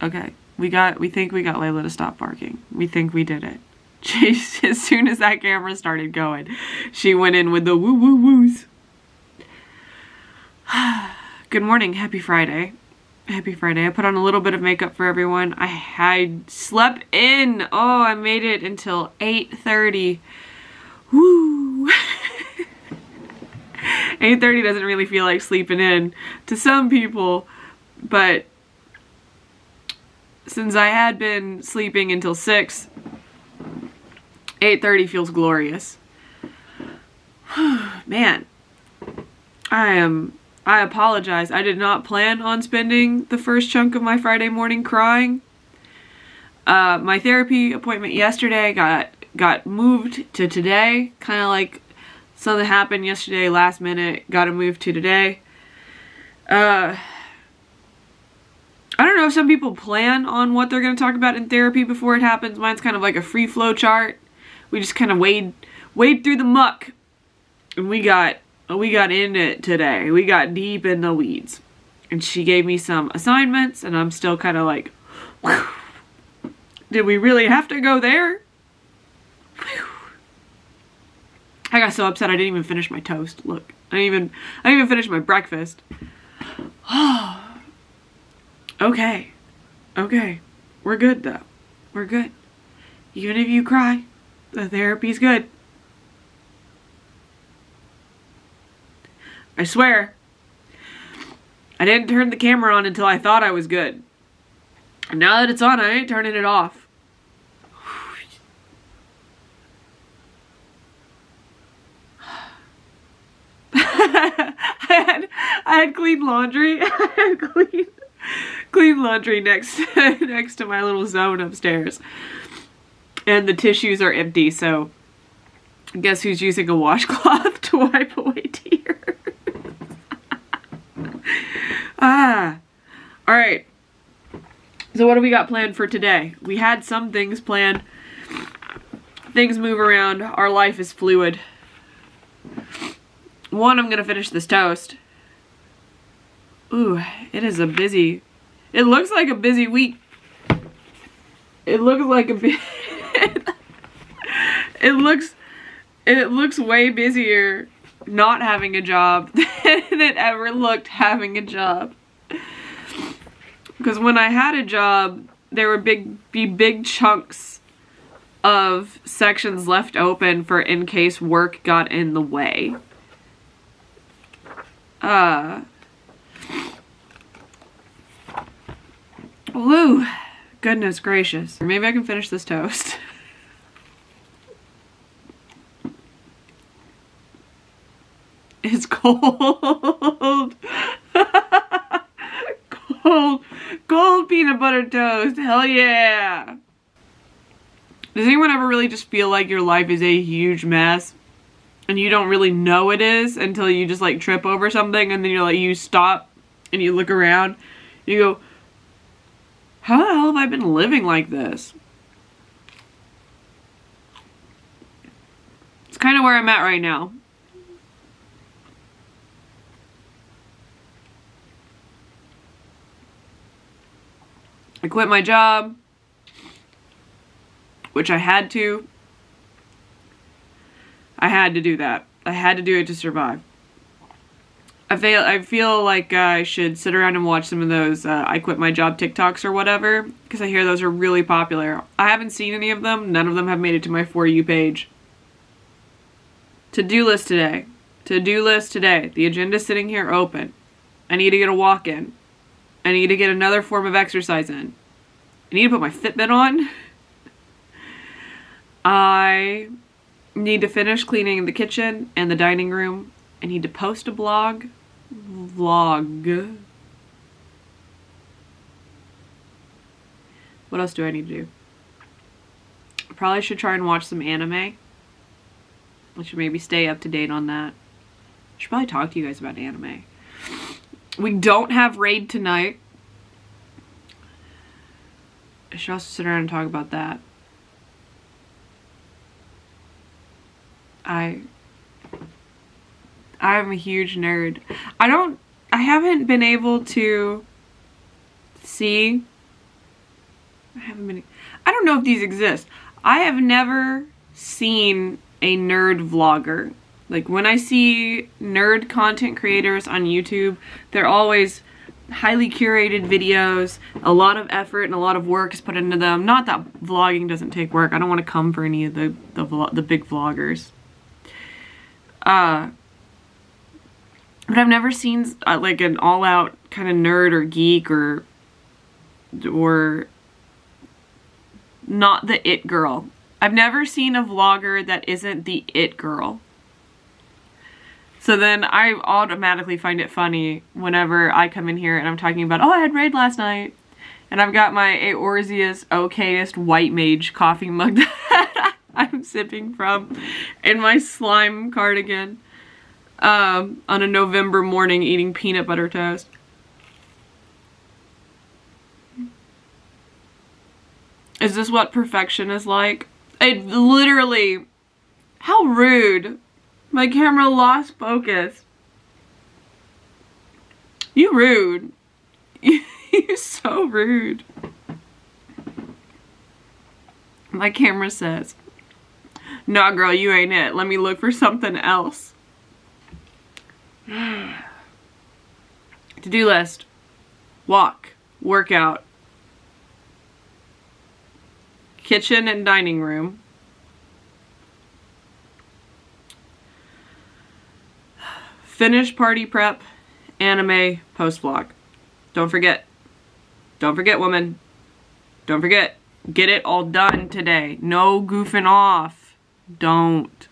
Okay. We think we got Layla to stop barking. We think we did it. As soon as that camera started going, she went in with the woo woo woos. Good morning. Happy Friday. Happy Friday. I put on a little bit of makeup for everyone. I slept in. Oh, I made it until 8:30. Woo. 8:30 doesn't really feel like sleeping in to some people, but since I had been sleeping until 6, 8:30 feels glorious. Man, I apologize. I did not plan on spending the first chunk of my Friday morning crying. My therapy appointment yesterday got moved to today. Kind of like something happened yesterday last minute, got to move to today. I don't know if some people plan on what they're going to talk about in therapy before it happens. Mine's kind of like a free flow chart. We just kind of wade through the muck, and we got in it today. We got deep in the weeds, and she gave me some assignments, and I'm still kind of like, whew, did we really have to go there? Whew. I got so upset I didn't even finish my toast. Look, I didn't even finish my breakfast. Okay, we're good though. We're good. Even if you cry, the therapy's good. I swear, I didn't turn the camera on until I thought I was good. And now that it's on, I ain't turning it off. I had clean laundry. I had clean laundry next to my little zone upstairs. And the tissues are empty, so guess who's using a washcloth to wipe away tears? Alright. So what do we got planned for today? We had some things planned. Things move around. Our life is fluid. One, I'm gonna finish this toast. Ooh, it is a busy... It looks like a busy week. It looks like a bit... It looks way busier not having a job than it ever looked having a job. Because when I had a job, there would be big chunks of sections left open for in case work got in the way. Woo! Goodness gracious. Maybe I can finish this toast. It's cold. Cold peanut butter toast. Hell yeah. Does anyone ever really just feel like your life is a huge mess and you don't really know it is until you just like trip over something, and then you're like, you stop and you look around, you go, how the hell have I been living like this? It's kind of where I'm at right now. I quit my job, which I had to. I had to do that. I had to do it to survive. I feel like I should sit around and watch some of those I quit my job TikToks or whatever, because I hear those are really popular. I haven't seen any of them. None of them have made it to my For You page. To-do list today. To-do list today. The agenda's sitting here open. I need to get a walk in. I need to get another form of exercise in. I need to put my Fitbit on. I need to finish cleaning the kitchen and the dining room. I need to post a vlog. What else do I need to do? I probably should try and watch some anime. I should maybe stay up to date on that. I should probably talk to you guys about anime. We don't have Raid tonight. I should also sit around and talk about that. I'm a huge nerd. I haven't been able to see I don't know if these exist. I have never seen a nerd vlogger. Like, when I see nerd content creators on YouTube, they're always highly curated videos. A lot of effort and a lot of work is put into them. Not that vlogging doesn't take work. I don't want to come for any of the big vloggers. But I've never seen like an all-out kind of nerd or geek or not the it girl. I've never seen a vlogger that isn't the it girl. So then I automatically find it funny whenever I come in here and I'm talking about, oh, I had raid last night. And I've got my Eorzeus okayest white mage coffee mug that I'm sipping from in my slime cardigan on a November morning eating peanut butter toast. Is this what perfection is like? It literally, how rude. My camera lost focus. You rude. You're so rude. My camera says, nah girl, you ain't it. Let me look for something else. To-do list. Walk. Workout. Kitchen and dining room. Finish party prep. Anime post vlog. Don't forget. Don't forget, woman. Don't forget. Get it all done today. No goofing off. Don't.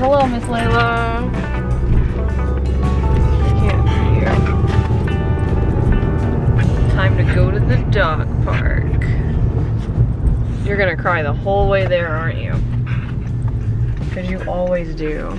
hello, Miss Layla. Can't see you. Time to go to the dog park. You're gonna cry the whole way there, aren't you? Because you always do.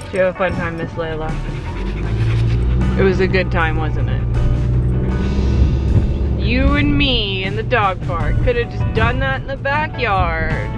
Did you have a fun time, Miss Layla? It was a good time, wasn't it? You and me in the dog park. Could have just done that in the backyard.